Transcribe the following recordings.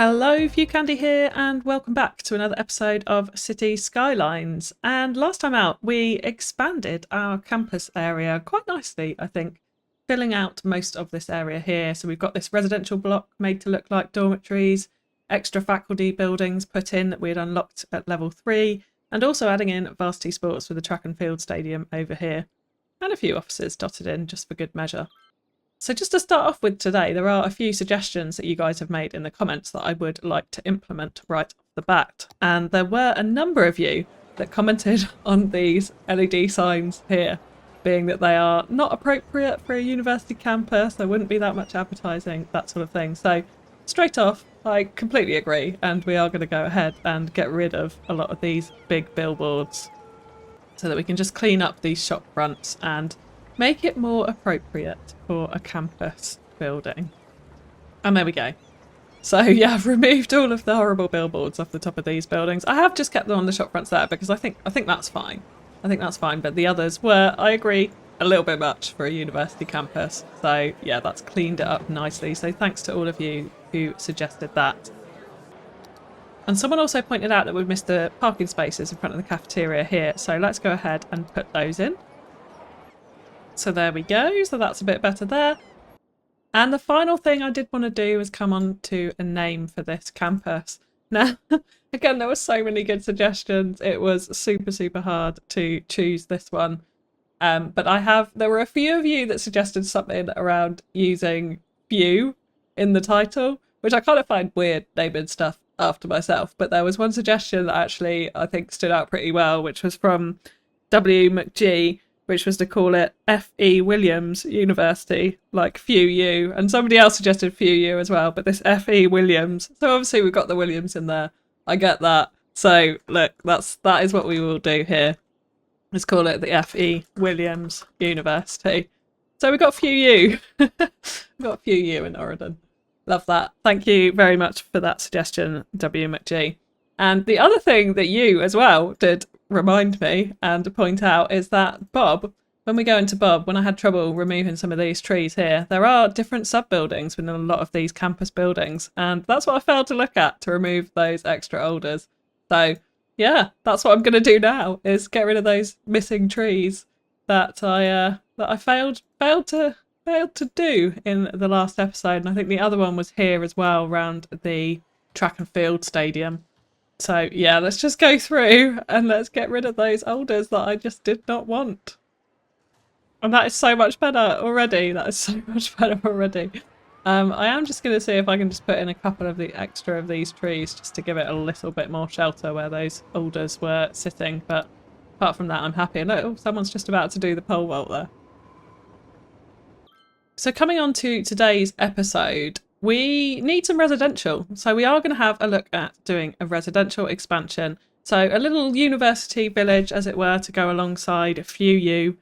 Hello, FewCandy here, and welcome back to another episode of Cities Skylines. And last time out, we expanded our campus area quite nicely, I think, filling out most of this area here. So we've got this residential block made to look like dormitories, extra faculty buildings put in that we had unlocked at level 3, and also adding in varsity sports with the track and field stadium over here, and a few offices dotted in just for good measure. So just to start off with today, there are a few suggestions that you guys have made in the comments that I would like to implement right off the bat. And there were a number of you that commented on these LED signs here, being that they are not appropriate for a university campus, there wouldn't be that much advertising, that sort of thing. So straight off, I completely agree, and we are going to go ahead and get rid of a lot of these big billboards so that we can just clean up these shop fronts and make it more appropriate for a campus building. And there we go. So yeah, I've removed all of the horrible billboards off the top of these buildings. I have just kept them on the shop fronts there because I think that's fine. I think that's fine, but the others were, I agree, a little bit much for a university campus. So yeah, that's cleaned it up nicely. So thanks to all of you who suggested that. And someone also pointed out that we've missed the parking spaces in front of the cafeteria here. So let's go ahead and put those in. So there we go, so that's a bit better there. And the final thing I did want to do was come on to a name for this campus. Now, again, there were so many good suggestions. It was super hard to choose this one. But there were a few of you that suggested something around using Few in the title, which I kind of find weird naming stuff after myself. But there was one suggestion that actually I think stood out pretty well, which was from W. McG, which was to call it F.E. Williams University, like Few U. And somebody else suggested Few U as well, but this F.E. Williams. So obviously we've got the Williams in there. I get that. So look, that is what we will do here. Let's call it the F.E. Williams University. So we've got Few U. We've got Few U in Auridon. Love that. Thank you very much for that suggestion, W. McG. And the other thing that you as well did remind me and point out is that Bob, when we go into Bob, when I had trouble removing some of these trees here, there are different sub-buildings within a lot of these campus buildings, and that's what I failed to look at to remove those extra alders. So yeah, that's what I'm going to do now, is get rid of those missing trees that I failed to do in the last episode. And I think the other one was here as well, around the track and field stadium. So yeah, let's just go through and let's get rid of those alders that I just did not want. And that is so much better already. That is so much better already. I am just going to see if I can just put in a couple of the extra of these trees just to give it a little bit more shelter where those alders were sitting. But apart from that, I'm happy. And look, someone's just about to do the pole vault there. So coming on to today's episode, we need some residential. So we are going to have a look at doing a residential expansion. So a little university village, as it were, to go alongside Few U.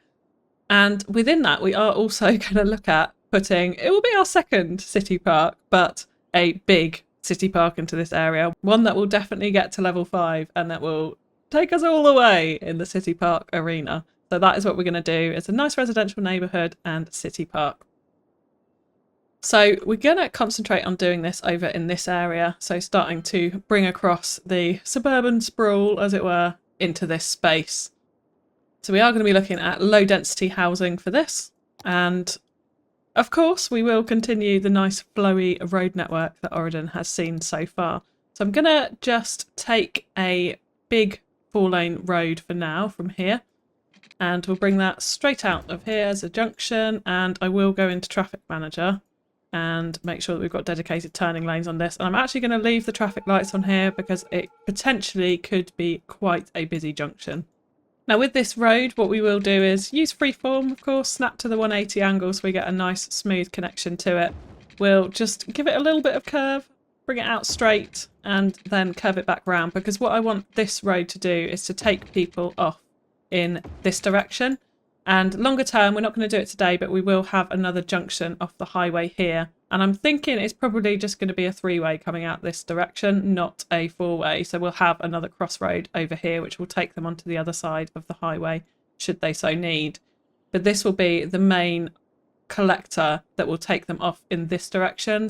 And within that, we are also going to look at putting, it will be our second city park, but a big city park into this area. One that will definitely get to level 5 and that will take us all the way in the city park arena. So that is what we're going to do. It's a nice residential neighbourhood and city park. So we're going to concentrate on doing this over in this area. So starting to bring across the suburban sprawl, as it were, into this space. So we are going to be looking at low density housing for this. And of course, we will continue the nice flowy road network that Auridon has seen so far. So I'm going to just take a big 4-lane road for now from here. And we'll bring that straight out of here as a junction. And I will go into Traffic Manager and make sure that we've got dedicated turning lanes on this. And I'm actually going to leave the traffic lights on here because it potentially could be quite a busy junction. Now with this road, what we will do is use freeform, of course, snap to the 180 angle so we get a nice smooth connection to it. We'll just give it a little bit of curve, bring it out straight, and then curve it back round, because what I want this road to do is to take people off in this direction. And longer term, we're not going to do it today, but we will have another junction off the highway here. And I'm thinking it's probably just going to be a 3-way coming out this direction, not a 4-way. So we'll have another crossroad over here, which will take them onto the other side of the highway, should they so need. But this will be the main collector that will take them off in this direction,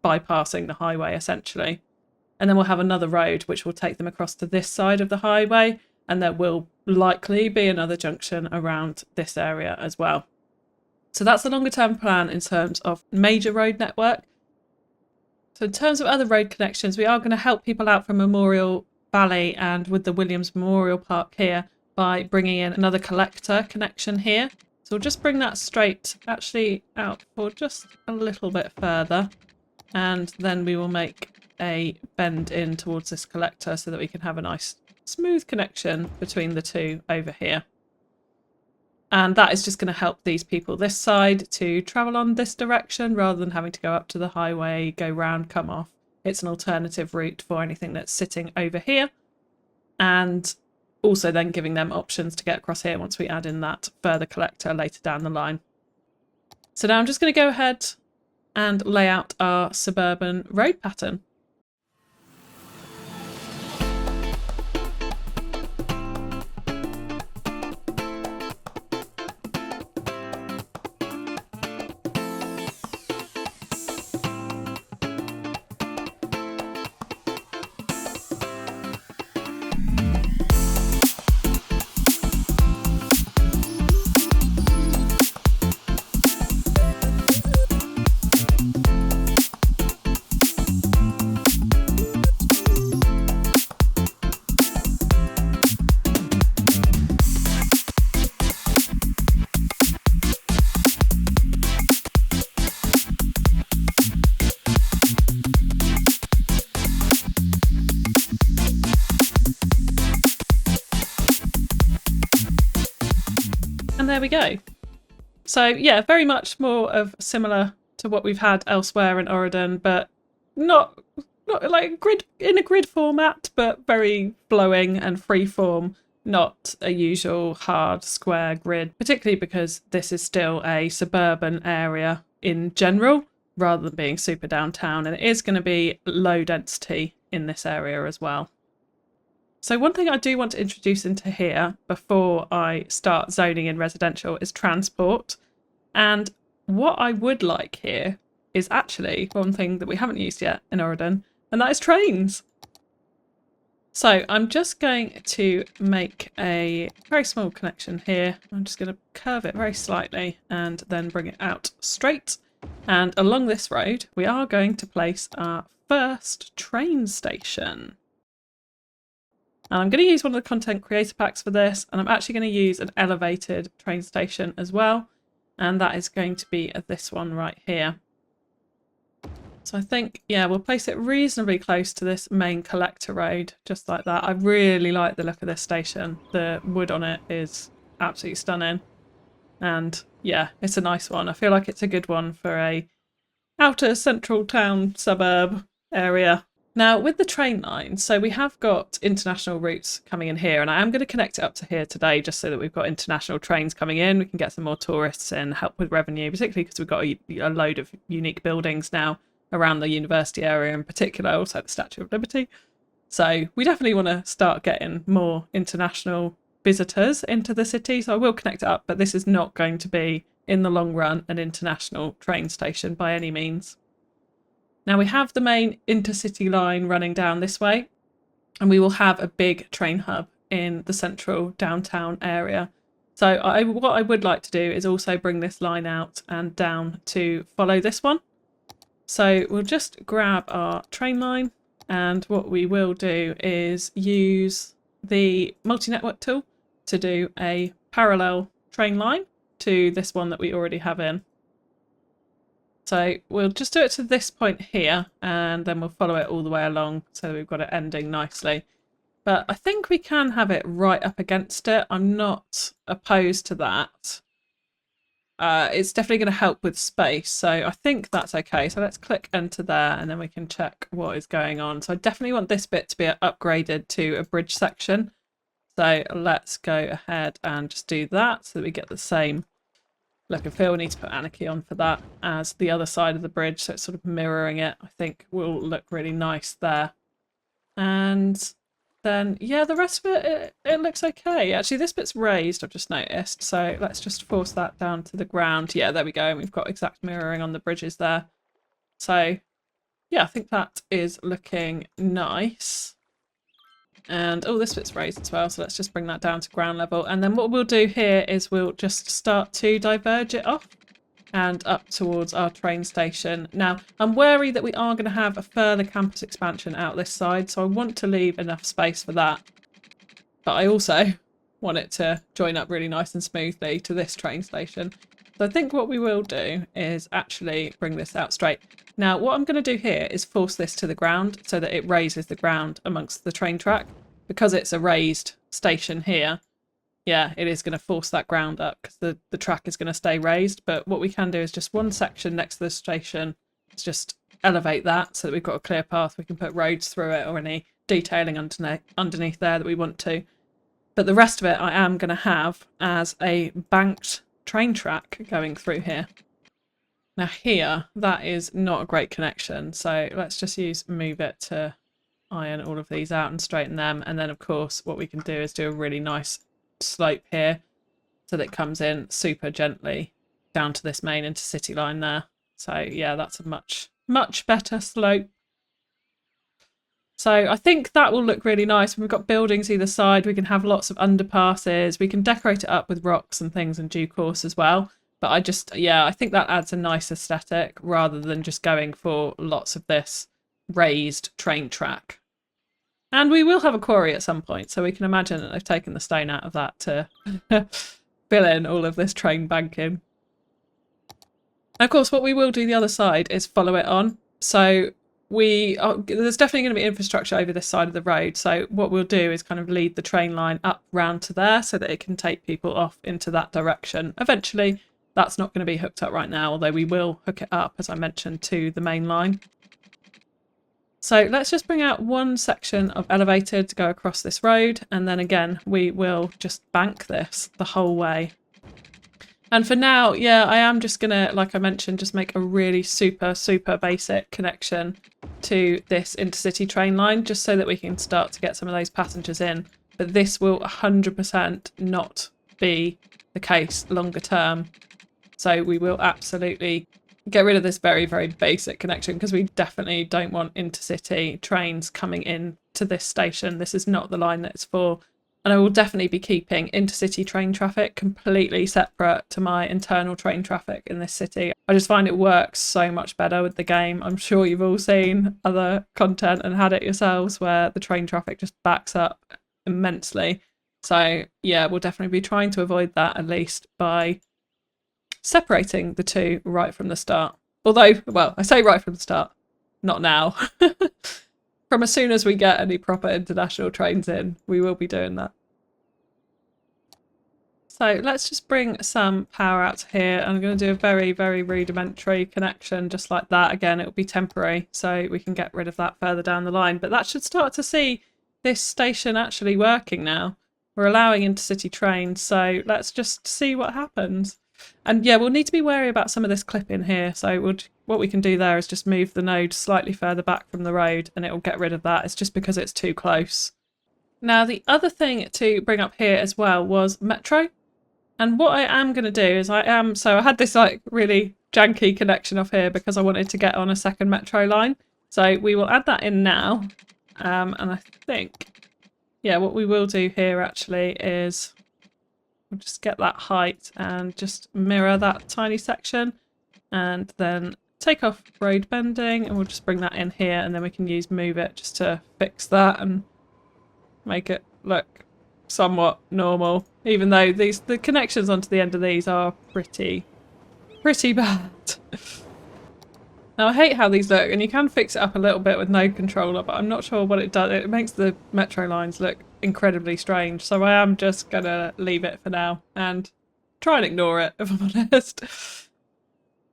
bypassing the highway, essentially. And then we'll have another road which will take them across to this side of the highway, and there will likely be another junction around this area as well. So that's the longer term plan in terms of major road network. So in terms of other road connections, we are going to help people out from Memorial Valley and with the Williams Memorial Park here by bringing in another collector connection here. So we'll just bring that straight actually out for just a little bit further, and then we will make a bend in towards this collector so that we can have a nice smooth connection between the two over here. And that is just going to help these people this side to travel on this direction rather than having to go up to the highway, go round, come off. It's an alternative route for anything that's sitting over here, and also then giving them options to get across here once we add in that further collector later down the line. So now I'm just going to go ahead and lay out our suburban road pattern. And there we go. So yeah, very much more of similar to what we've had elsewhere in Auridon, but not like in a grid format, but very flowing and free form, not a usual hard square grid, particularly because this is still a suburban area in general rather than being super downtown, and it is going to be low density in this area as well. So one thing I do want to introduce into here before I start zoning in residential is transport. And what I would like here is actually one thing that we haven't used yet in Auridon, and that is trains. So I'm just going to make a very small connection here. I'm just going to curve it very slightly and then bring it out straight. And along this road, we are going to place our first train station. And I'm going to use one of the content creator packs for this, and I'm actually going to use an elevated train station as well, and that is going to be this one right here. So I think, yeah, we'll place it reasonably close to this main collector road, just like that. I really like the look of this station. The wood on it is absolutely stunning, and yeah, it's a nice one. I feel like it's a good one for a outer central town suburb area. Now, with the train line, so we have got international routes coming in here, and I am going to connect it up to here today just so that we've got international trains coming in. We can get some more tourists in, help with revenue, particularly because we've got a load of unique buildings now around the university area in particular, also the Statue of Liberty. So we definitely want to start getting more international visitors into the city. So I will connect it up, but this is not going to be, in the long run, an international train station by any means. Now we have the main intercity line running down this way, and we will have a big train hub in the central downtown area. So what I would like to do is also bring this line out and down to follow this one. So we'll just grab our train line, and what we will do is use the multi-network tool to do a parallel train line to this one that we already have in. So we'll just do it to this point here, and then we'll follow it all the way along so we've got it ending nicely. But I think we can have it right up against it. I'm not opposed to that. It's definitely going to help with space, so I think that's okay. So let's click enter there, and then we can check what is going on. So I definitely want this bit to be upgraded to a bridge section. So let's go ahead and just do that so that we get the same look and feel. We need to put Anarchy on for that as the other side of the bridge, so it's sort of mirroring it. I think will look really nice there. And then, yeah, the rest of it looks okay. Actually, this bit's raised, I've just noticed. So let's just force that down to the ground. Yeah, there we go. We've got exact mirroring on the bridges there. So yeah, I think that is looking nice. And oh, this bit's raised as well, so let's just bring that down to ground level. And then what we'll do here is we'll just start to diverge it off and up towards our train station. Now, I'm wary that we are going to have a further campus expansion out this side, so I want to leave enough space for that. But I also want it to join up really nice and smoothly to this train station. So I think what we will do is actually bring this out straight. Now, what I'm going to do here is force this to the ground so that it raises the ground amongst the train track. Because it's a raised station here, yeah, it is going to force that ground up because the track is going to stay raised. But what we can do is just one section next to the station, let's just elevate that so that we've got a clear path. We can put roads through it or any detailing underneath there that we want to. But the rest of it I am going to have as a banked train track going through here. Now here, that is not a great connection. So let's just move it to iron all of these out and straighten them. And then of course what we can do is do a really nice slope here so that it comes in super gently down to this main intercity line there. So yeah, that's a much better slope. So I think that will look really nice. We've got buildings either side. We can have lots of underpasses. We can decorate it up with rocks and things in due course as well. But I think that adds a nice aesthetic rather than just going for lots of this raised train track. And we will have a quarry at some point, so we can imagine that they've taken the stone out of that to fill in all of this train banking. And of course, what we will do the other side is follow it on. So there's definitely going to be infrastructure over this side of the road. So what we'll do is kind of lead the train line up round to there so that it can take people off into that direction. Eventually, that's not going to be hooked up right now, although we will hook it up, as I mentioned, to the main line. So let's just bring out one section of elevator to go across this road. And then again, we will just bank this the whole way. And for now, yeah, I am just going to, like I mentioned, just make a really super basic connection to this intercity train line, just so that we can start to get some of those passengers in. But this will 100% not be the case longer term. So we will absolutely get rid of this very basic connection because we definitely don't want intercity trains coming in to this station. This is not the line that it's for. And I will definitely be keeping intercity train traffic completely separate to my internal train traffic in this city. I just find it works so much better with the game. I'm sure you've all seen other content and had it yourselves where the train traffic just backs up immensely. So yeah, we'll definitely be trying to avoid that, at least by separating the two right from the start. Although, well, I say right from the start, not now. From as soon as we get any proper international trains in, we will be doing that. So let's just bring some power out to here. I'm going to do a very rudimentary connection just like that. Again, it will be temporary, so we can get rid of that further down the line. But that should start to see this station actually working now. We're allowing intercity trains, so let's just see what happens. And yeah, we'll need to be wary about some of this clipping here. So what we can do there is just move the node slightly further back from the road and it will get rid of that. It's just because it's too close. Now, the other thing to bring up here as well was metro. And what I am going to do is so I had this like really janky connection off here because I wanted to get on a second metro line. So we will add that in now. And I think, yeah, what we will do here actually is we'll just get that height and just mirror that tiny section and then take off road bending and we'll just bring that in here and then we can use move it just to fix that and make it look somewhat normal, even though the connections onto the end of these are pretty bad. Now I hate how these look, and you can fix it up a little bit with node controller, but I'm not sure what it does. It makes the metro lines look incredibly strange, so I am just gonna leave it for now and try and ignore it, if I'm honest.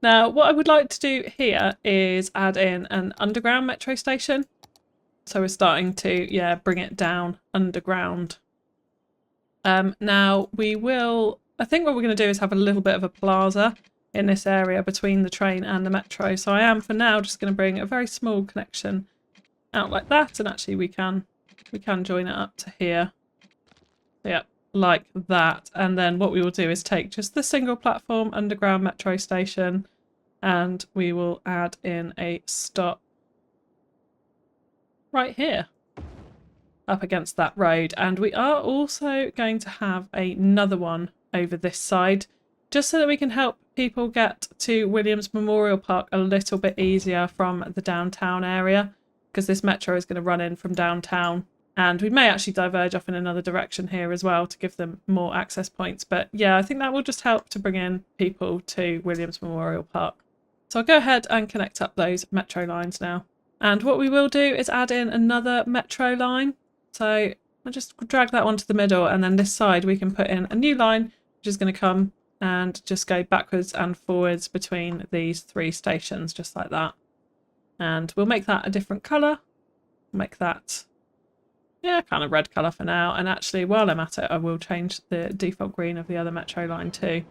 Now what I would like to do here is add in an underground metro station. So we're starting to, yeah, bring it down underground. Now I think what we're going to do is have a little bit of a plaza in this area between the train and the metro. So I am for now just going to bring a very small connection out like that, and actually we can join it up to here. Yeah, like that. And then what we will do is take just the single platform underground metro station and we will add in a stop right here up against that road. And we are also going to have another one over this side, just so that we can help people get to Williams Memorial Park a little bit easier from the downtown area, because this metro is going to run in from downtown. And we may actually diverge off in another direction here as well to give them more access points. But yeah, I think that will just help to bring in people to Williams Memorial Park. So I'll go ahead and connect up those metro lines now. And what we will do is add in another metro line. So I'll just drag that one to the middle, and then this side we can put in a new line, which is going to come and just go backwards and forwards between these 3 stations, just like that. And we'll make that a different colour. Make that, yeah, kind of red colour for now. And actually, while I'm at it, I will change the default green of the other metro line too.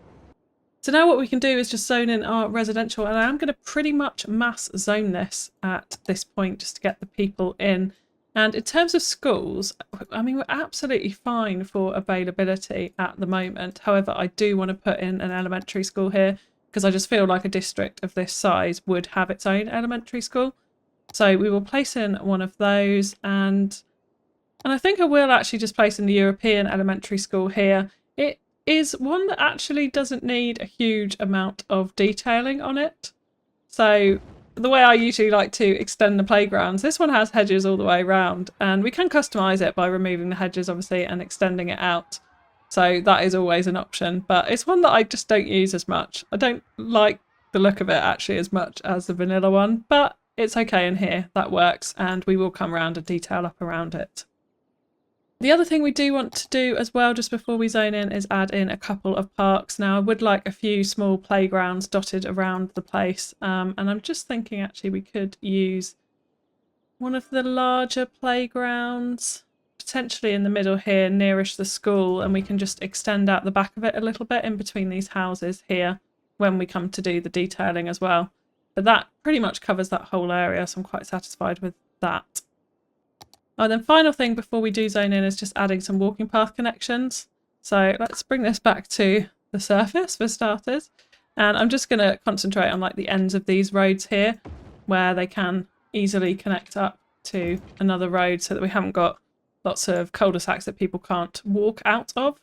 So now what we can do is just zone in our residential, and I am going to pretty much mass zone this at this point just to get the people in. And in terms of schools, I mean, we're absolutely fine for availability at the moment. However, I do want to put in an elementary school here, because I just feel like a district of this size would have its own elementary school. So we will place in one of those, and I think I will actually just place in the European elementary school here. It is one that actually doesn't need a huge amount of detailing on it. So the way I usually like to extend the playgrounds, this one has hedges all the way around, and we can customise it by removing the hedges obviously and extending it out. So that is always an option, but it's one that I just don't use as much. I don't like the look of it actually as much as the vanilla one, but it's okay in here, that works, and we will come around and detail up around it. The other thing we do want to do as well, just before we zone in, is add in a couple of parks. Now, I would like a few small playgrounds dotted around the place. And I'm just thinking, actually, we could use one of the larger playgrounds, potentially in the middle here, nearish the school, and we can just extend out the back of it a little bit in between these houses here when we come to do the detailing as well. But that pretty much covers that whole area, so I'm quite satisfied with that. Oh, and then final thing before we do zone in is just adding some walking path connections. So let's bring this back to the surface for starters. And I'm just going to concentrate on like the ends of these roads here, where they can easily connect up to another road so that we haven't got lots of cul-de-sacs that people can't walk out of.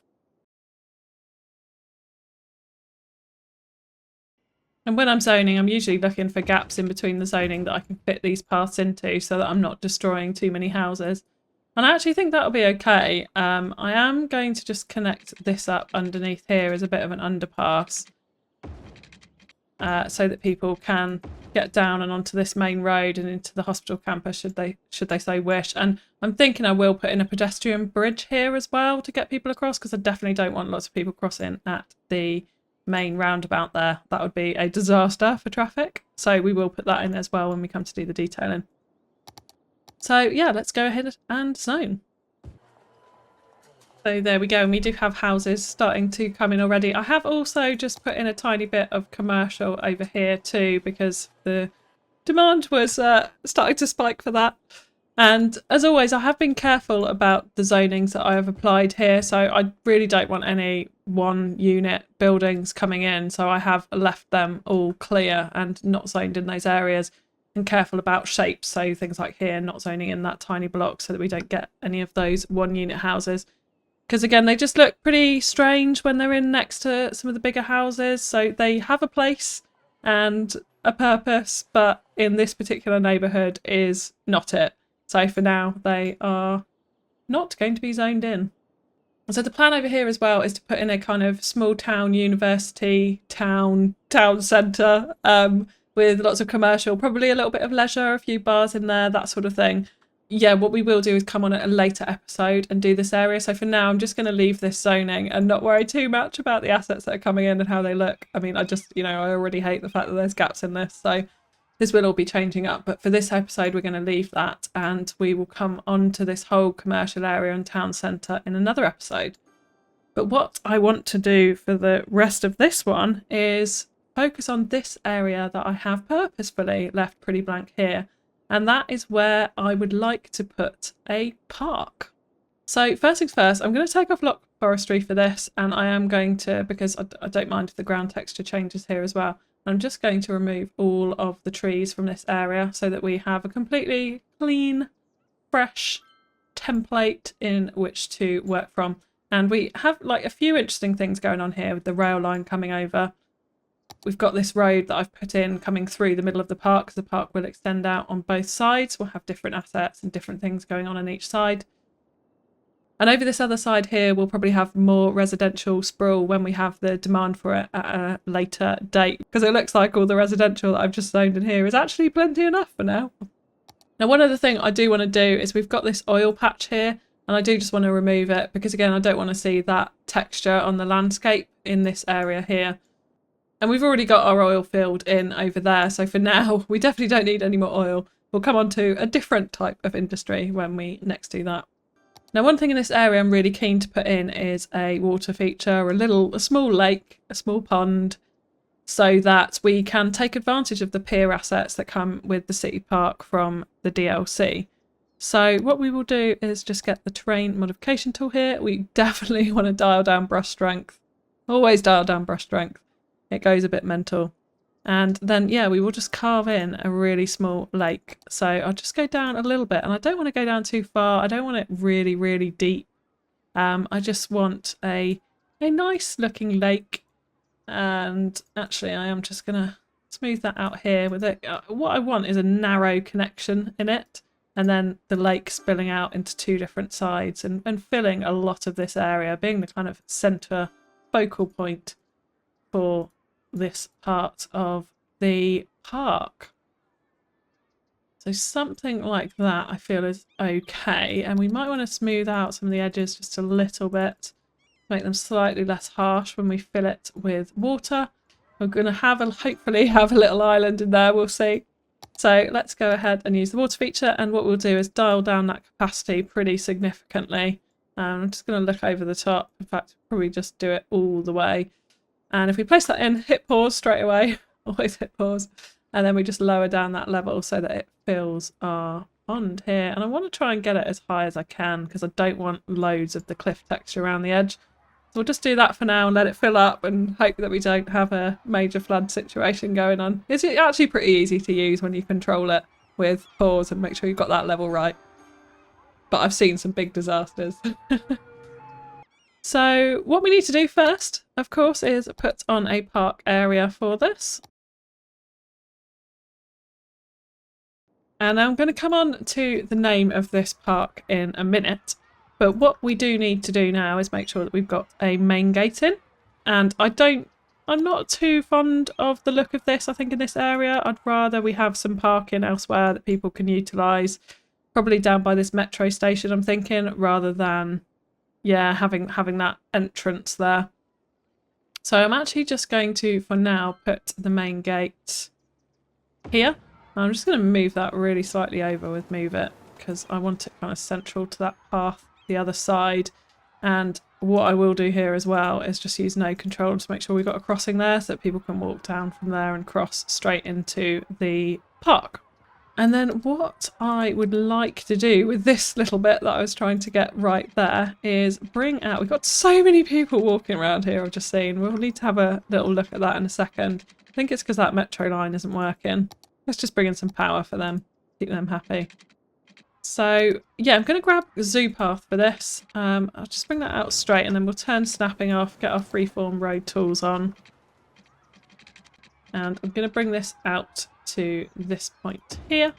And when I'm zoning, I'm usually looking for gaps in between the zoning that I can fit these paths into so that I'm not destroying too many houses. And I actually think that'll be okay. I am going to just connect this up underneath here as a bit of an underpass so that people can get down and onto this main road and into the hospital campus should they so wish. And I'm thinking I will put in a pedestrian bridge here as well to get people across, because I definitely don't want lots of people crossing at the main roundabout there. That would be a disaster for traffic. So we will put that in as well when we come to do the detailing. So yeah, let's go ahead and zone. So there we go, and we do have houses starting to come in already. I have also just put in a tiny bit of commercial over here too, because the demand was starting to spike for that. And as always, I have been careful about the zonings that I have applied here. So I really don't want any one unit buildings coming in. So I have left them all clear and not zoned in those areas, and careful about shapes. So things like here, not zoning in that tiny block so that we don't get any of those one unit houses. Because again, they just look pretty strange when they're in next to some of the bigger houses. So they have a place and a purpose, but in this particular neighbourhood is not it. So for now, they are not going to be zoned in. So the plan over here as well is to put in a kind of small town university town centre with lots of commercial, probably a little bit of leisure, a few bars in there, that sort of thing. Yeah, what we will do is come on at a later episode and do this area. So for now, I'm just going to leave this zoning and not worry too much about the assets that are coming in and how they look. I mean, I already hate the fact that there's gaps in this. So this will all be changing up. But for this episode, we're going to leave that, and we will come on to this whole commercial area and town centre in another episode. But what I want to do for the rest of this one is focus on this area that I have purposefully left pretty blank here. And that is where I would like to put a park. So first things first, I'm going to take off lock forestry for this, and I am going to, because I don't mind if the ground texture changes here as well, I'm just going to remove all of the trees from this area so that we have a completely clean fresh template in which to work from. And we have like a few interesting things going on here with the rail line coming over. We've got this road that I've put in coming through the middle of the park, because the park will extend out on both sides. We'll have different assets and different things going on each side. And over this other side here, we'll probably have more residential sprawl when we have the demand for it at a later date, because it looks like all the residential that I've just zoned in here is actually plenty enough for now. Now, one other thing I do want to do is we've got this oil patch here, and I do just want to remove it because, again, I don't want to see that texture on the landscape in this area here. And we've already got our oil field in over there, so for now, we definitely don't need any more oil. We'll come on to a different type of industry when we next do that. Now, one thing in this area I'm really keen to put in is a water feature, a small lake, a small pond, so that we can take advantage of the pier assets that come with the city park from the DLC. So what we will do is just get the terrain modification tool here. We definitely want to dial down brush strength. Always dial down brush strength. It goes a bit mental. And then, yeah, we will just carve in a really small lake. So I'll just go down a little bit, and I don't want to go down too far. I don't want it really, really deep. I just want a nice looking lake. And actually, I am just going to smooth that out here with it. What I want is a narrow connection in it, and then the lake spilling out into two different sides and filling a lot of this area, being the kind of centre focal point for this part of the park. So something like that I feel is okay, and we might want to smooth out some of the edges just a little bit, make them slightly less harsh when we fill it with water. We're going to hopefully have a little island in there, we'll see. So let's go ahead and use the water feature, and what we'll do is dial down that capacity pretty significantly. I'm just going to look over the top, in fact probably just do it all the way. And if we place that in, hit pause straight away, always hit pause, and then we just lower down that level so that it fills our pond here. And I want to try and get it as high as I can because I don't want loads of the cliff texture around the edge. So we'll just do that for now and let it fill up and hope that we don't have a major flood situation going on. It's actually pretty easy to use when you control it with pause and make sure you've got that level right. But I've seen some big disasters. So what we need to do first, of course, is put on a park area for this. And I'm going to come on to the name of this park in a minute. But what we do need to do now is make sure that we've got a main gate in. And I'm not too fond of the look of this, I think, in this area. I'd rather we have some parking elsewhere that people can utilise. Probably down by this metro station, I'm thinking, rather than, yeah, having that entrance there. So I'm actually just going to, for now, put the main gate here. I'm just going to move that really slightly over with move it, because I want it kind of central to that path, the other side. And what I will do here as well is just use node control to make sure we've got a crossing there so that people can walk down from there and cross straight into the park. And then what I would like to do with this little bit that I was trying to get right there is bring out, we've got so many people walking around here, I've just seen. We'll need to have a little look at that in a second. I think it's because that metro line isn't working. Let's just bring in some power for them, keep them happy. So yeah, I'm going to grab Zoo Path for this. I'll just bring that out straight and then we'll turn snapping off, get our freeform road tools on. And I'm going to bring this out to this point here,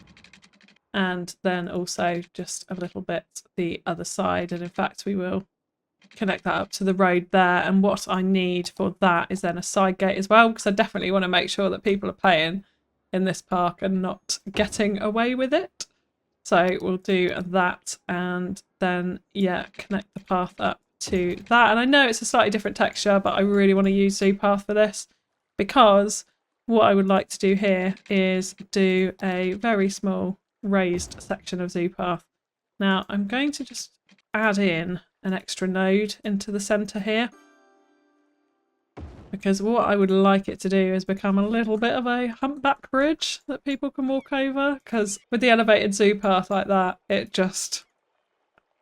and then also just a little bit the other side, and in fact we will connect that up to the road there. And what I need for that is then a side gate as well, because I definitely want to make sure that people are paying in this park and not getting away with it. So we'll do that, and then yeah, connect the path up to that. And I know it's a slightly different texture, but I really want to use Zoo Path for this, because what I would like to do here is do a very small raised section of Zoo Path. Now I'm going to just add in an extra node into the centre here, because what I would like it to do is become a little bit of a humpback bridge that people can walk over, because with the elevated Zoo Path like that, it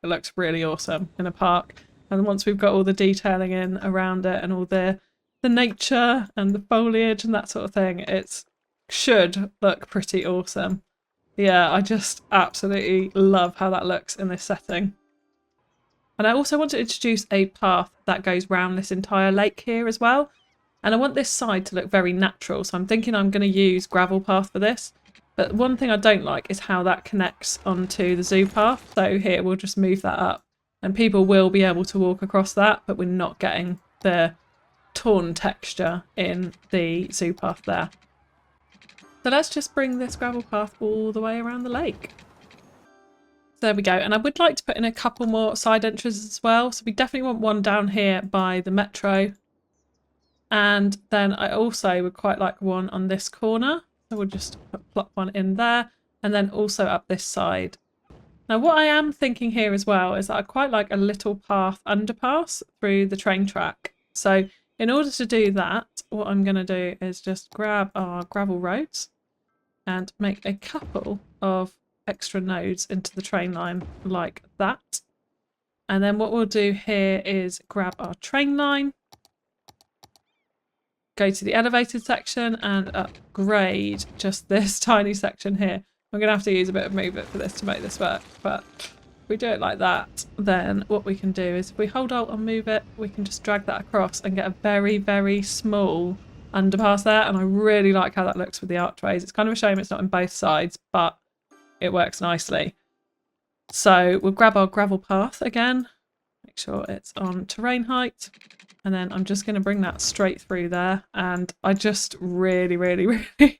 looks really awesome in a park. And once we've got all the detailing in around it and all the nature and the foliage and that sort of thing, it should look pretty awesome. Yeah, I just absolutely love how that looks in this setting. And I also want to introduce a path that goes round this entire lake here as well. And I want this side to look very natural. So I'm thinking I'm going to use gravel path for this. But one thing I don't like is how that connects onto the zoo path. So here we'll just move that up. And people will be able to walk across that, but we're not getting the torn texture in the zoo path there. So let's just bring this gravel path all the way around the lake. There we go. And I would like to put in a couple more side entrances as well. So we definitely want one down here by the metro. And then I also would quite like one on this corner. So we'll just plop one in there. And then also up this side. Now what I am thinking here as well is that I quite like a little path underpass through the train track. So in order to do that, what I'm going to do is just grab our gravel roads and make a couple of extra nodes into the train line like that. And then what we'll do here is grab our train line, go to the elevated section and upgrade just this tiny section here. I'm going to have to use a bit of movement for this to make this work, but if we do it like that, then what we can do is if we hold Alt and move it, we can just drag that across and get a very, very small underpass there. And I really like how that looks with the archways. It's kind of a shame it's not on both sides, but it works nicely. So we'll grab our gravel path again, make sure it's on terrain height, and then I'm just going to bring that straight through there. And I just really, really, really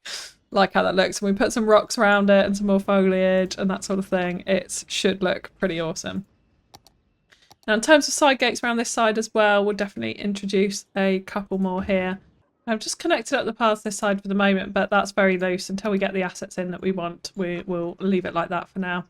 like how that looks. When we put some rocks around it and some more foliage and that sort of thing, it should look pretty awesome. Now in terms of side gates around this side as well, we'll definitely introduce a couple more here. I've just connected up the paths this side for the moment, but that's very loose. Until we get the assets in that we want, we will leave it like that for now.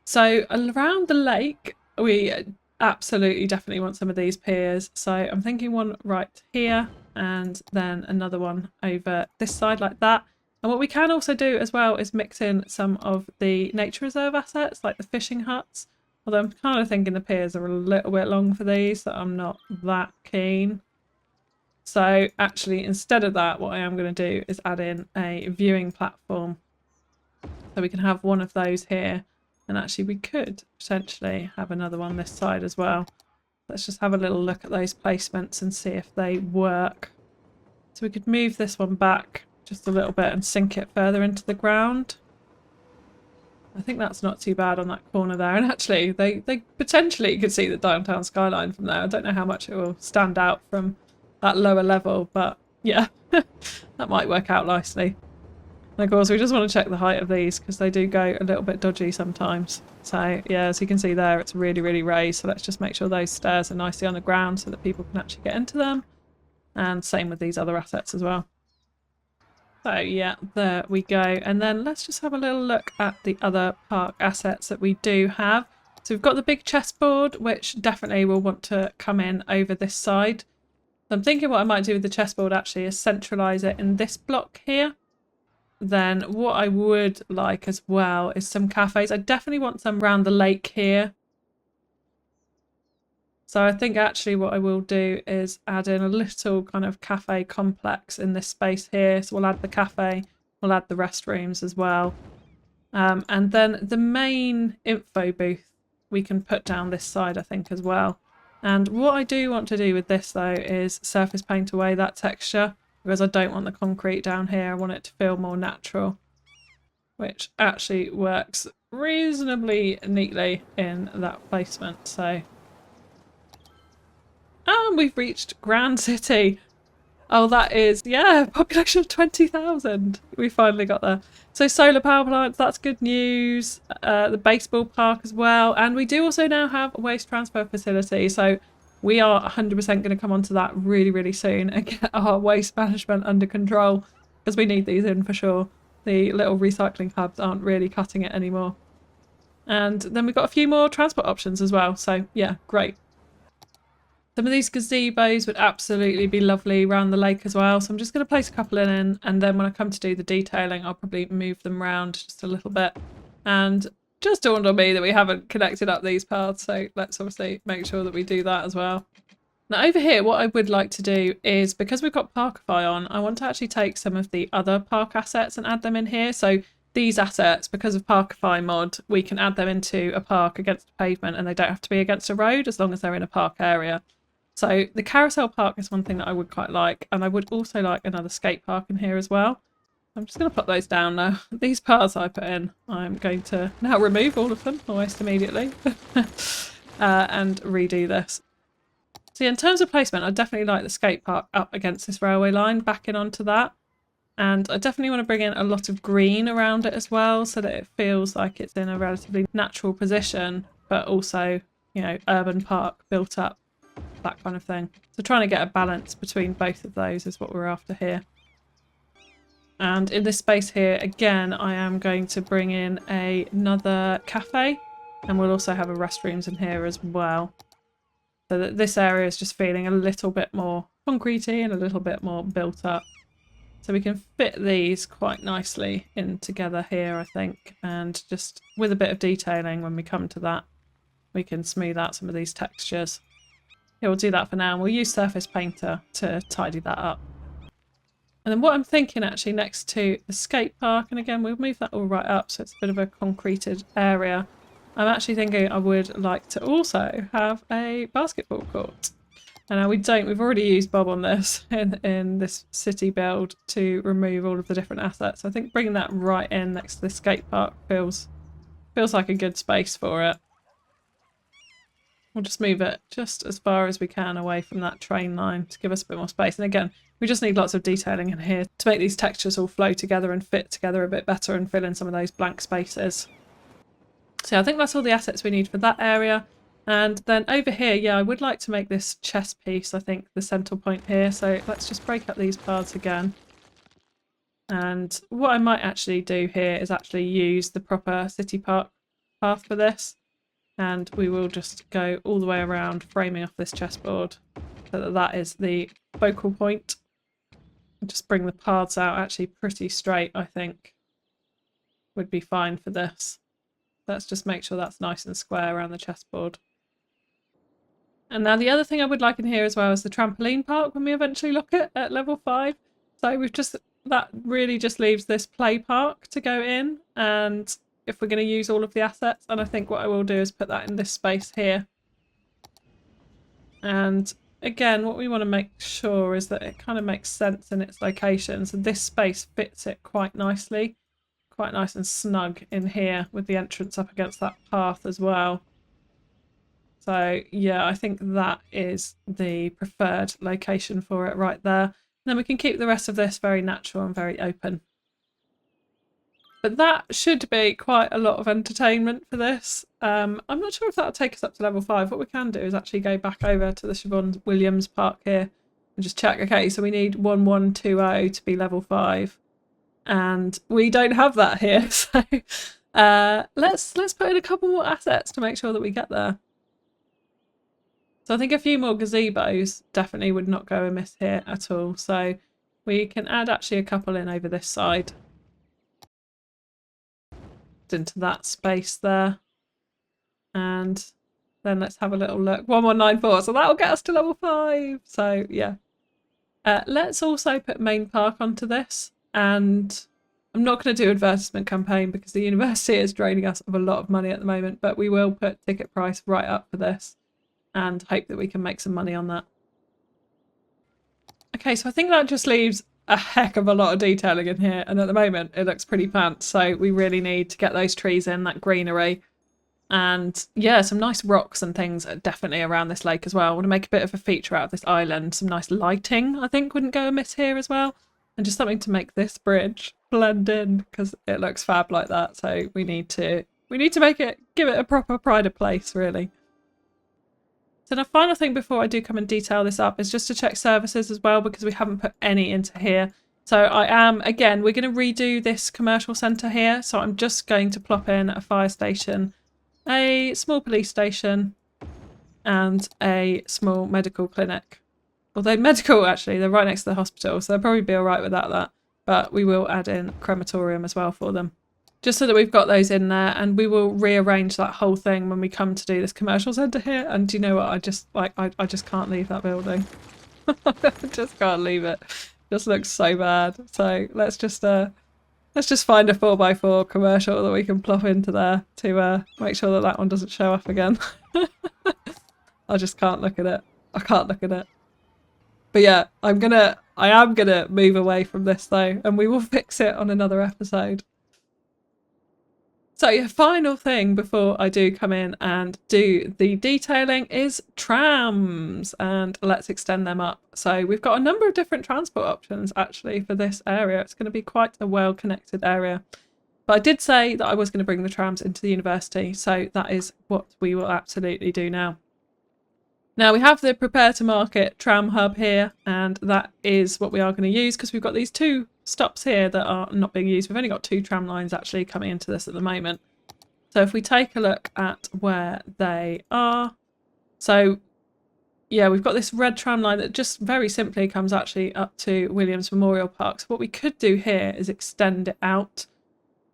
So around the lake, we absolutely definitely want some of these piers. So I'm thinking one right here and then another one over this side like that. And what we can also do as well is mix in some of the nature reserve assets like the fishing huts. Although I'm kind of thinking the piers are a little bit long for these, so I'm not that keen. So actually instead of that, what I am going to do is add in a viewing platform. So we can have one of those here. And actually we could potentially have another one this side as well. Let's just have a little look at those placements and see if they work. So we could move this one back just a little bit and sink it further into the ground. I think that's not too bad on that corner there. And actually they potentially could see the downtown skyline from there. I don't know how much it will stand out from that lower level, but yeah, that might work out nicely. And of course we just want to check the height of these because they do go a little bit dodgy sometimes. So yeah, as you can see there, it's really, really raised. So let's just make sure those stairs are nicely on the ground so that people can actually get into them. And same with these other assets as well. So yeah, there we go. And then let's just have a little look at the other park assets that we do have. So we've got the big chessboard, which definitely will want to come in over this side. So I'm thinking what I might do with the chessboard actually is centralise it in this block here. Then what I would like as well is some cafes. I definitely want some around the lake here. So I think actually what I will do is add in a little kind of cafe complex in this space here. So we'll add the cafe, we'll add the restrooms as well. And then the main info booth we can put down this side I think as well. And what I do want to do with this though is surface paint away that texture. Because I don't want the concrete down here. I want it to feel more natural. Which actually works reasonably neatly in that placement. So. And we've reached Grand City. Oh, that is, yeah, population of 20,000. We finally got there. So solar power plants, that's good news. The baseball park as well. And we do also now have a waste transfer facility. So we are 100% going to come onto that really, really soon and get our waste management under control because we need these in for sure. The little recycling hubs aren't really cutting it anymore. And then we've got a few more transport options as well. So yeah, great. Some of these gazebos would absolutely be lovely around the lake as well. So I'm just going to place a couple in and then when I come to do the detailing, I'll probably move them around just a little bit. And just dawned on me that we haven't connected up these paths, so let's obviously make sure that we do that as well. Now over here, what I would like to do is, because we've got Parkify on, I want to actually take some of the other park assets and add them in here. So these assets, because of Parkify mod, we can add them into a park against a pavement and they don't have to be against a road as long as they're in a park area. So the carousel park is one thing that I would quite like, and I would also like another skate park in here as well. I'm just going to put those down now. These paths I put in, I'm going to now remove all of them almost immediately and redo this. So yeah, in terms of placement, I definitely like the skate park up against this railway line, backing onto that. And I definitely want to bring in a lot of green around it as well, so that it feels like it's in a relatively natural position, but also, you know, urban park built up, that kind of thing. So trying to get a balance between both of those is what we're after here. And in this space here, again, I am going to bring in another cafe, and we'll also have a restrooms in here as well. So that this area is just feeling a little bit more concretey and a little bit more built up. So we can fit these quite nicely in together here, I think. And just with a bit of detailing when we come to that, we can smooth out some of these textures. Yeah, we'll do that for now. And we'll use Surface Painter to tidy that up. And then what I'm thinking actually next to the skate park, and again, we'll move that all right up so it's a bit of a concreted area. I'm actually thinking I would like to also have a basketball court. And now we don't, we've already used Bob on this in this city build to remove all of the different assets. So I think bringing that right in next to the skate park feels like a good space for it. We'll just move it just as far as we can away from that train line to give us a bit more space. And again, we just need lots of detailing in here to make these textures all flow together and fit together a bit better and fill in some of those blank spaces. So I think that's all the assets we need for that area. And then over here, yeah, I would like to make this chess piece, I think, the central point here. So let's just break up these paths again. And what I might actually do here is actually use the proper city park path for this. And we will just go all the way around, framing off this chessboard so that that is the focal point. And just bring the paths out actually pretty straight, I think, would be fine for this. Let's just make sure that's nice and square around the chessboard. And now the other thing I would like in here as well is the trampoline park when we eventually look at level 5. So we've just, that really just leaves this play park to go in, and if we're going to use all of the assets, and I think what I will do is put that in this space here. And again, what we want to make sure is that it kind of makes sense in its location. So this space fits it quite nicely. Quite nice and snug in here with the entrance up against that path as well. So yeah, I think that is the preferred location for it right there. And then we can keep the rest of this very natural and very open. But that should be quite a lot of entertainment for this. I'm not sure if that'll take us up to level 5. What we can do is actually go back over to the Siobhan Williams park here and just check. Okay, so we need 1120 to be level 5. And we don't have that here, so let's put in a couple more assets to make sure that we get there. So I think a few more gazebos definitely would not go amiss here at all. So we can add actually a couple in over this side into that space there. And then let's have a little look. 1194, so that'll get us to level 5. So yeah. Let's also put main park onto this. And I'm not going to do advertisement campaign because the university is draining us of a lot of money at the moment, but we will put ticket price right up for this and hope that we can make some money on that. Okay, so I think that just leaves a heck of a lot of detailing in here, and at the moment it looks pretty pants, so we really need to get those trees in, that greenery, and yeah, some nice rocks and things definitely around this lake as well. I want to make a bit of a feature out of this island. Some nice lighting I think wouldn't go amiss here as well. And just something to make this bridge blend in because it looks fab like that. So we need to make it, give it a proper pride of place, really. So the final thing before I do come and detail this up is just to check services as well, because we haven't put any into here. So I am, again, we're going to redo this commercial centre here. So I'm just going to plop in a fire station, a small police station, and a small medical clinic. Although medical, actually, they're right next to the hospital, so they'll probably be all right without that. But we will add in crematorium as well for them. Just so that we've got those in there, and we will rearrange that whole thing when we come to do this commercial centre here. And do you know what? I just can't leave that building. I just can't leave it. It just looks so bad. So let's just Let's just find a 4x4 commercial that we can plop into there to make sure that that one doesn't show up again. I just can't look at it. I can't look at it. But yeah, I am gonna move away from this though, and we will fix it on another episode. So your final thing before I do come in and do the detailing is trams, and let's extend them up. So we've got a number of different transport options actually for this area. It's going to be quite a well-connected area. But I did say that I was going to bring the trams into the university, so that is what we will absolutely do now. Now we have the Prepare to Market tram hub here, and that is what we are going to use because we've got these two stops here that are not being used. We've only got 2 tram lines actually coming into this at the moment. So if we take a look at where they are, so yeah, we've got this red tram line that just very simply comes actually up to Williams Memorial Park. So what we could do here is extend it out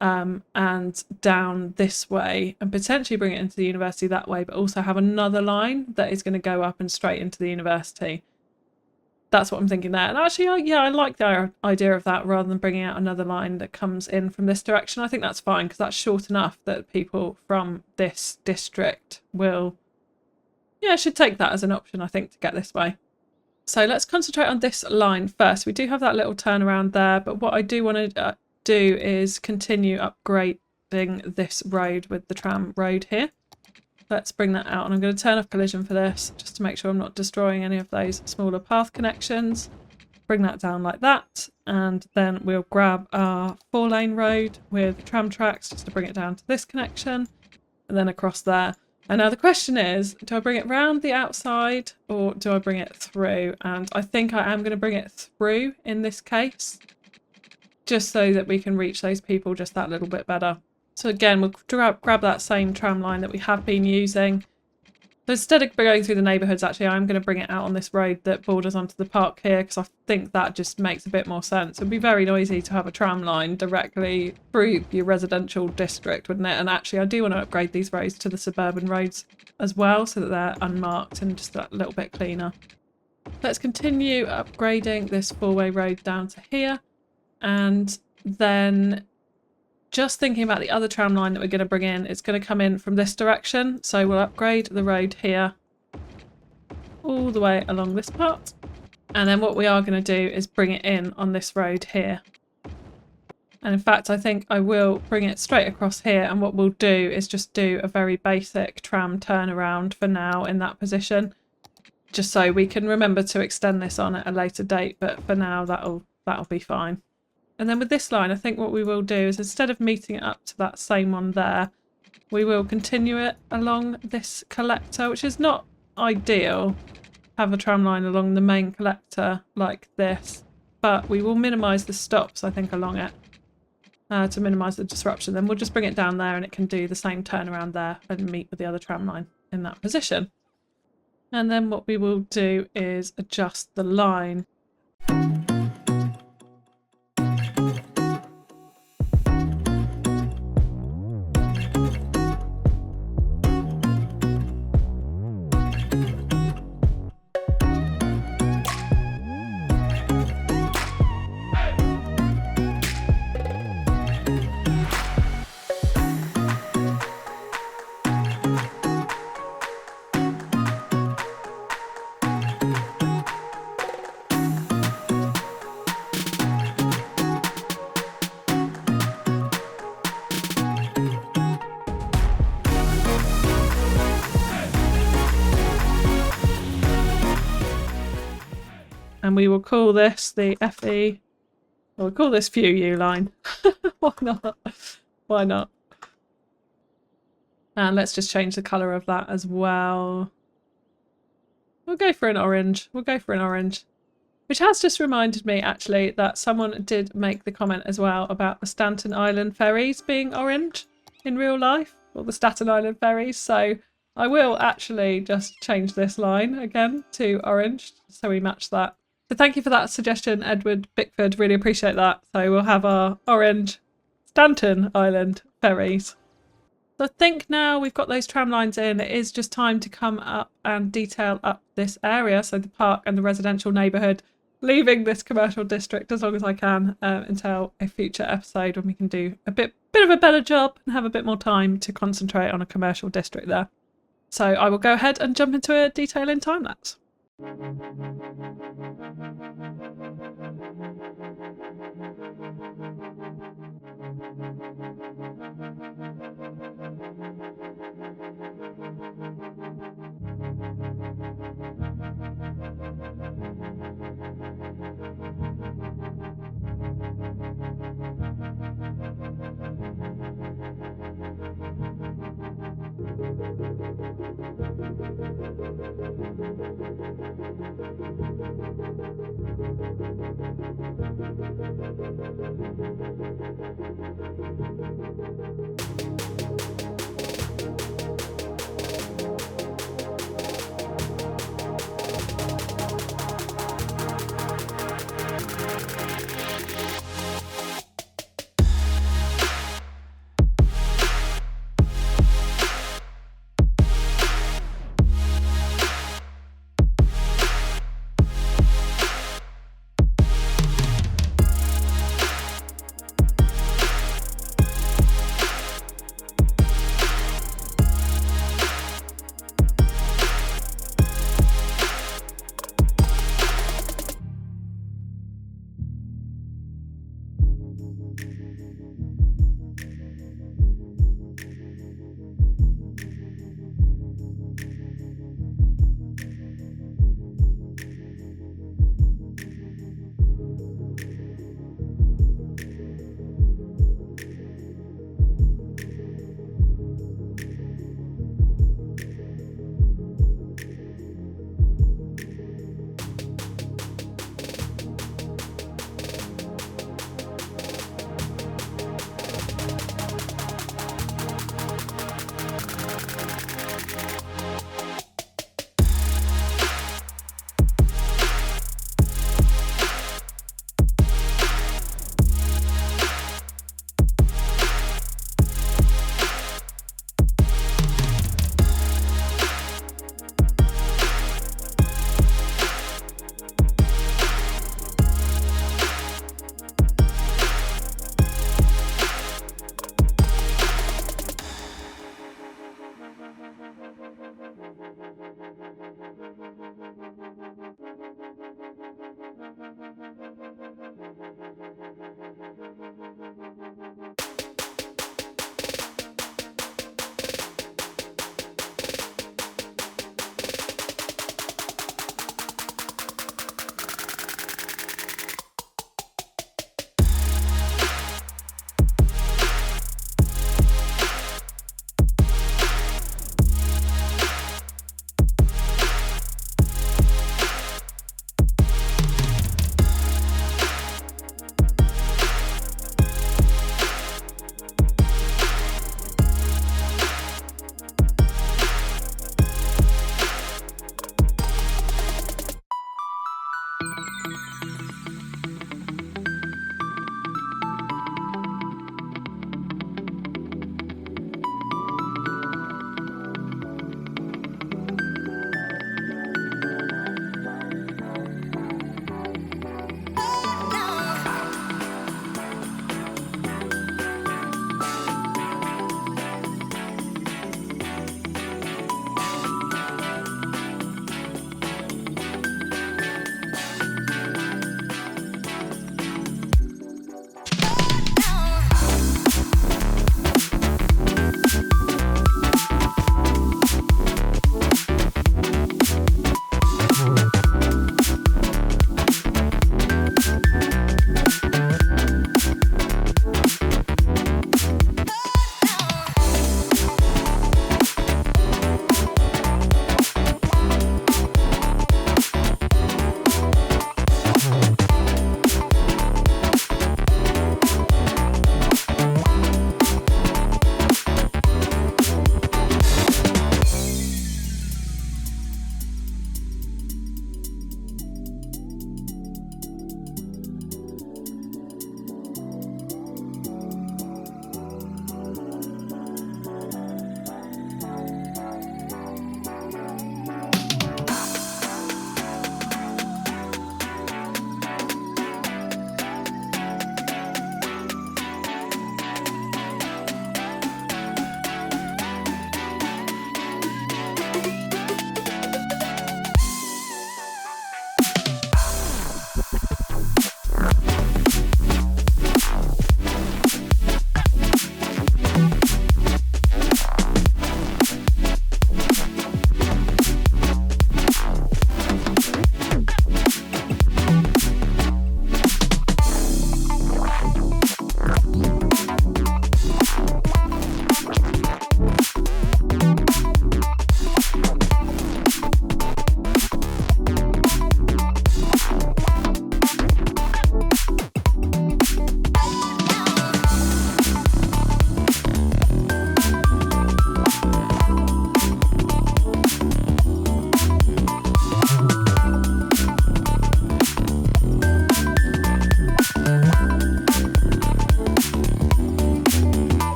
and down this way and potentially bring it into the university that way, but also have another line that is going to go up and straight into the university. That's what I'm thinking there. And actually, yeah, I like the idea of that rather than bringing out another line that comes in from this direction. I think that's fine because that's short enough that people from this district will, yeah, should take that as an option, I think, to get this way. So let's concentrate on this line first. We do have that little turnaround there, but what I do want to do is continue upgrading this road with the tram road here. Let's bring that out, and I'm going to turn off collision for this just to make sure I'm not destroying any of those smaller path connections. Bring that down like that, and then we'll grab our 4-lane road with tram tracks just to bring it down to this connection and then across there. And now the question is, do I bring it round the outside or do I bring it through? And I think I am going to bring it through in this case, just so that we can reach those people just that little bit better. So again, we'll grab that same tram line that we have been using. So instead of going through the neighbourhoods, actually, I'm going to bring it out on this road that borders onto the park here because I think that just makes a bit more sense. It would be very noisy to have a tram line directly through your residential district, wouldn't it? And actually, I do want to upgrade these roads to the suburban roads as well so that they're unmarked and just a little bit cleaner. Let's continue upgrading this 4-way road down to here. And then just thinking about the other tram line that we're going to bring in, it's going to come in from this direction. So we'll upgrade the road here all the way along this part. And then what we are going to do is bring it in on this road here. And in fact, I think I will bring it straight across here. And what we'll do is just do a very basic tram turnaround for now in that position, just so we can remember to extend this on at a later date. But for now, that'll be fine. And then with this line, I think what we will do is instead of meeting it up to that same one there, we will continue it along this collector, which is not ideal. Have a tram line along the main collector like this, but we will minimise the stops, I think, along it to minimise the disruption. Then we'll just bring it down there and it can do the same turnaround there and meet with the other tram line in that position. And then what we will do is adjust the line. And we will call this the FE, or we'll call this FewU line. Why not? Why not? And let's just change the colour of that as well. We'll go for an orange. We'll go for an orange. Which has just reminded me, actually, that someone did make the comment as well about the Staten Island ferries being orange in real life, or the Staten Island ferries. So I will actually just change this line again to orange, so we match that. So thank you for that suggestion, Edward Bickford. Really appreciate that. So we'll have our orange Staten Island ferries. So I think now we've got those tram lines in, it is just time to come up and detail up this area. So the park and the residential neighbourhood. leaving this commercial district as long as I can until a future episode when we can do a bit of a better job and have a bit more time to concentrate on a commercial district there. So I will go ahead and jump into a detailing time lapse.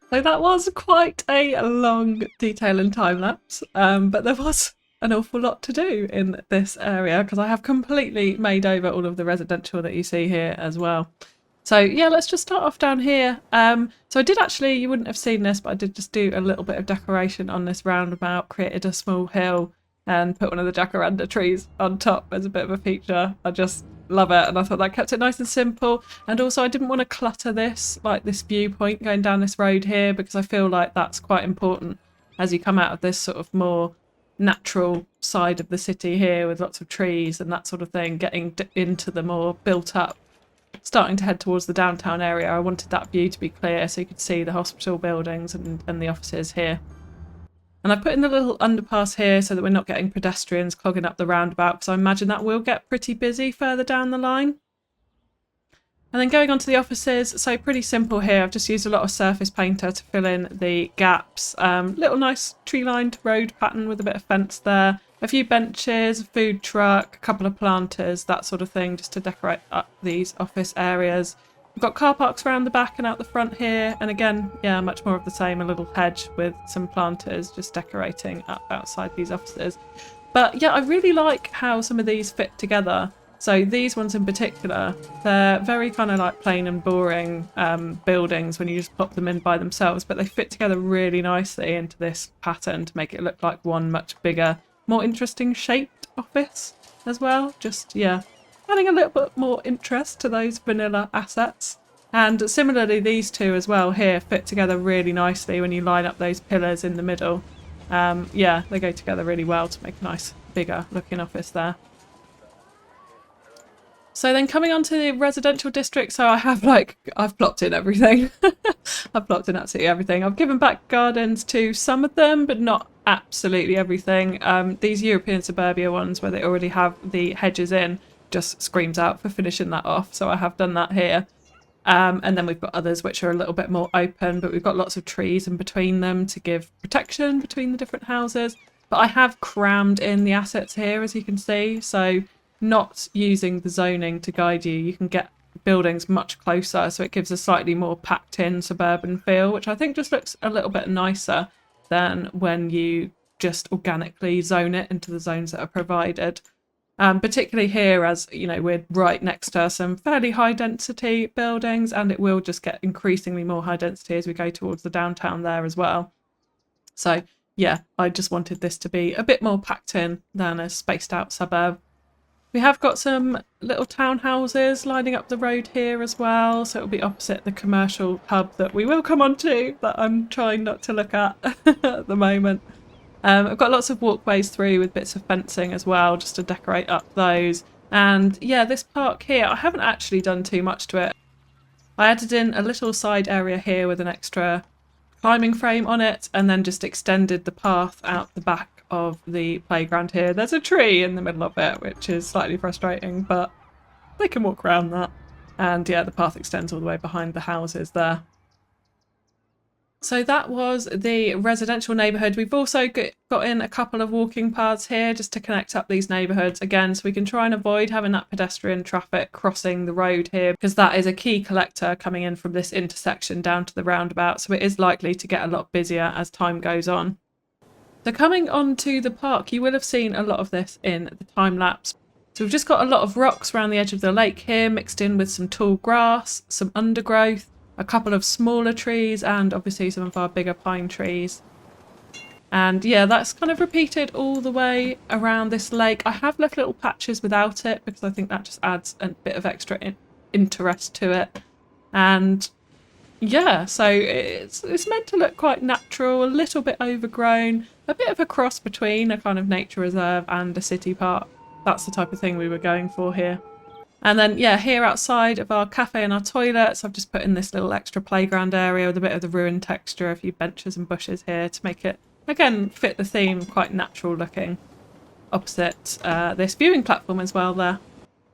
So that was quite a long detail and time lapse, but there was an awful lot to do in this area because I have completely made over all of the residential that you see here as well. So yeah, let's just start off down here. So I did actually, you wouldn't have seen this, but I did just do a little bit of decoration on this roundabout, created a small hill and put one of the jacaranda trees on top as a bit of a feature. I just love it, and I thought that kept it nice and simple. And also I didn't want to clutter this, like this viewpoint going down this road here, because I feel like that's quite important as you come out of this sort of more natural side of the city here with lots of trees and that sort of thing, getting into the more built up, starting to head towards the downtown area. I wanted that view to be clear so you could see the hospital buildings and the offices here. And I put in the little underpass here so that we're not getting pedestrians clogging up the roundabout, because I imagine that will get pretty busy further down the line. And then going on to the offices, so pretty simple here. I've just used a lot of surface painter to fill in the gaps. Little nice tree-lined road pattern with a bit of fence there. A few benches, a food truck, a couple of planters, that sort of thing, just to decorate up these office areas. We've got car parks around the back and out the front here. And again, yeah, much more of the same, a little hedge with some planters just decorating up outside these offices. But yeah, I really like how some of these fit together. So these ones in particular, they're very kind of like plain and boring buildings when you just pop them in by themselves, but they fit together really nicely into this pattern to make it look like one much bigger, more interesting shaped office as well. Just, yeah, adding a little bit more interest to those vanilla assets. And similarly, these two as well here fit together really nicely when you line up those pillars in the middle. Yeah, they go together really well to make a nice bigger looking office there. So then coming on to the residential district, so I've plopped in everything. I've plopped in absolutely everything. I've given back gardens to some of them, but not absolutely everything. These European suburbia ones where they already have the hedges in just screams out for finishing that off. So I have done that here. And then we've got others which are a little bit more open, but we've got lots of trees in between them to give protection between the different houses. But I have crammed in the assets here, as you can see. So not using the zoning to guide you, you can get buildings much closer, so it gives a slightly more packed in suburban feel, which I think just looks a little bit nicer than when you just organically zone it into the zones that are provided. Particularly here, as you know, we're right next to some fairly high density buildings, and it will just get increasingly more high density as we go towards the downtown there as well. So yeah, I just wanted this to be a bit more packed in than a spaced out suburb. We have got some little townhouses lining up the road here as well, so it'll be opposite the commercial hub that we will come on to, that I'm trying not to look at at the moment. I've got lots of walkways through with bits of fencing as well, just to decorate up those. And yeah, this park here, I haven't actually done too much to it. I added in a little side area here with an extra climbing frame on it, and then just extended the path out the back of the playground here. There's a tree in the middle of it, which is slightly frustrating, but they can walk around that. And yeah, the path extends all the way behind the houses there. So that was the residential neighbourhood. We've also got in a couple of walking paths here just to connect up these neighbourhoods again, so we can try and avoid having that pedestrian traffic crossing the road here, because that is a key collector coming in from this intersection down to the roundabout, so it is likely to get a lot busier as time goes on. So coming on to the park, you will have seen a lot of this in the time lapse. So we've just got a lot of rocks around the edge of the lake here, mixed in with some tall grass, some undergrowth, a couple of smaller trees, and obviously some of our bigger pine trees. And yeah, that's kind of repeated all the way around this lake. I have left little patches without it because I think that just adds a bit of extra interest to it. And yeah, so it's meant to look quite natural, a little bit overgrown, a bit of a cross between a kind of nature reserve and a city park. That's the type of thing we were going for here. And then, yeah, here outside of our cafe and our toilets, I've just put in this little extra playground area with a bit of the ruined texture, a few benches and bushes here to make it, again, fit the theme, quite natural looking. Opposite this viewing platform as well there.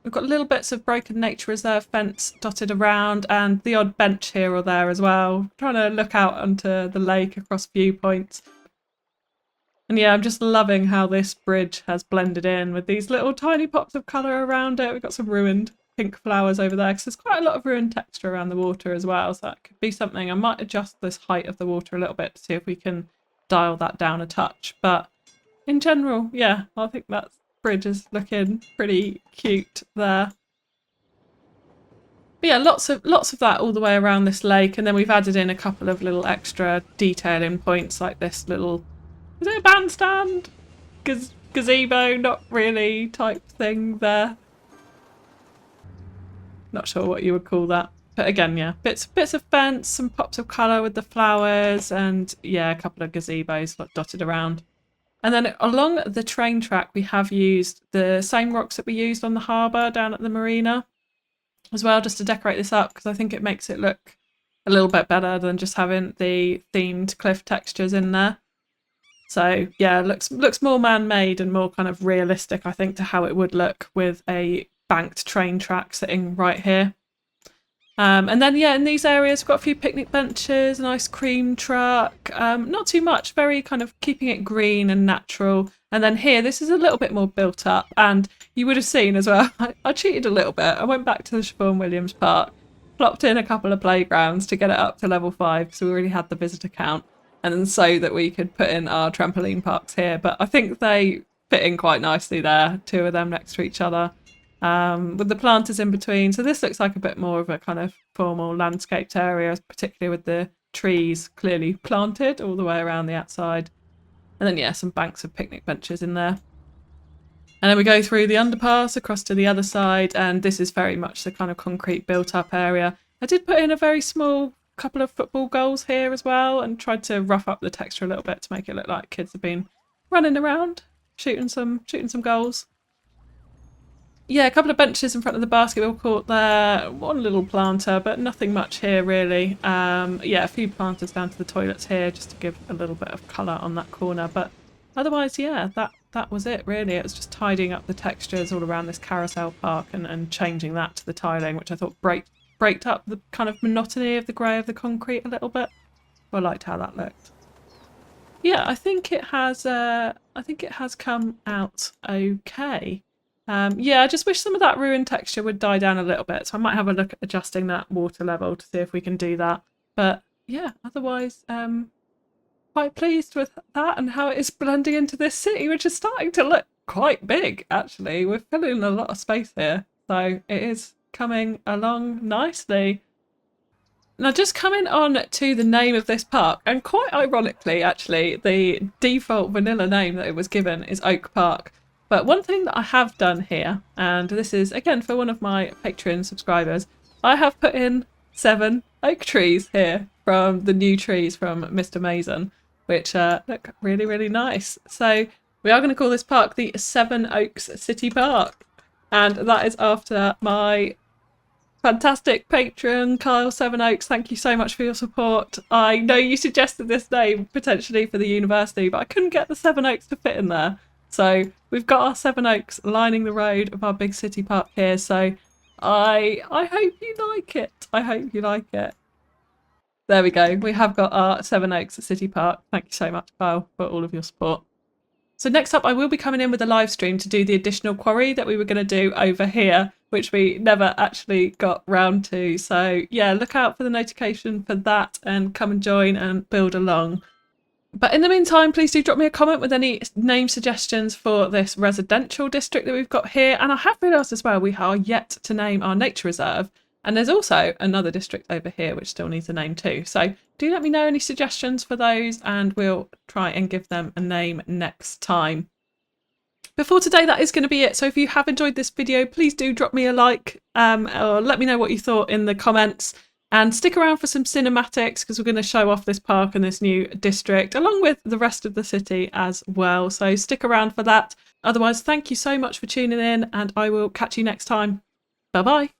We've got little bits of broken nature reserve fence dotted around, and the odd bench here or there as well, trying to look out onto the lake across viewpoints. And yeah, I'm just loving how this bridge has blended in with these little tiny pops of colour around it. We've got some ruined pink flowers over there, because there's quite a lot of ruined texture around the water as well, so that could be something. I might adjust this height of the water a little bit to see if we can dial that down a touch, but in general, yeah, I think that bridge is looking pretty cute there. But yeah, lots of that all the way around this lake, and then we've added in a couple of little extra detailing points, like this little, is it a bandstand? Gazebo, not really, type thing there. Not sure what you would call that. But again, yeah, bits of fence, some pops of colour with the flowers, and yeah, a couple of gazebos like dotted around. And then along the train track, we have used the same rocks that we used on the harbour down at the marina as well, just to decorate this up, because I think it makes it look a little bit better than just having the themed cliff textures in there. So yeah, looks more man-made and more kind of realistic, I think, to how it would look with a banked train track sitting right here. And then yeah, in these areas we've got a few picnic benches, an ice cream truck, not too much, very kind of keeping it green and natural. And then here, this is a little bit more built up, and you would have seen as well, I cheated a little bit. I went back to the Siobhan Williams Park, plopped in a couple of playgrounds to get it up to level 5, so we already had the visitor count, and then so that we could put in our trampoline parks here. But I think they fit in quite nicely there, 2 of them next to each other. With the planters in between, so this looks like a bit more of a kind of formal landscaped area, particularly with the trees clearly planted all the way around the outside. And then yeah, some banks of picnic benches in there. And then we go through the underpass across to the other side, and this is very much the kind of concrete built up area. I did put in a very small couple of football goals here as well, and tried to rough up the texture a little bit to make it look like kids have been running around shooting some goals. Yeah, a couple of benches in front of the basketball court there, one little planter, but nothing much here really. Yeah, a few planters down to the toilets here just to give a little bit of colour on that corner, but otherwise, yeah, that was it really. It was just tidying up the textures all around this carousel park and changing that to the tiling, which I thought braked up the kind of monotony of the grey of the concrete a little bit. I liked how that looked. Yeah, I think it has come out okay. Yeah, I just wish some of that ruined texture would die down a little bit, so I might have a look at adjusting that water level to see if we can do that. But yeah, otherwise, quite pleased with that and how it is blending into this city, which is starting to look quite big, actually. We're filling a lot of space here, so it is coming along nicely. Now, just coming on to the name of this park, and quite ironically, actually, the default vanilla name that it was given is Oak Park. But one thing that I have done here, and this is again for one of my Patreon subscribers, I have put in 7 oak trees here from the new trees from Mr. Mason, which look really, really nice. So we are going to call this park the 7 Oaks City Park. And that is after my fantastic patron, Kyle Seven Oaks. Thank you so much for your support. I know you suggested this name potentially for the university, but I couldn't get the 7 Oaks to fit in there. So we've got our 7 Oaks lining the road of our big city park here. So I hope you like it. I hope you like it. There we go. We have got our 7 Oaks City Park. Thank you so much, Kyle, for all of your support. So next up, I will be coming in with a live stream to do the additional quarry that we were going to do over here, which we never actually got round to. So yeah, look out for the notification for that and come and join and build along. But in the meantime, please do drop me a comment with any name suggestions for this residential district that we've got here. And I have realised as well, we are yet to name our nature reserve. And there's also another district over here which still needs a name too. So do let me know any suggestions for those and we'll try and give them a name next time. But for today, that is going to be it. So if you have enjoyed this video, please do drop me a like or let me know what you thought in the comments. And stick around for some cinematics because we're going to show off this park and this new district along with the rest of the city as well. So stick around for that. Otherwise, thank you so much for tuning in and I will catch you next time. Bye bye.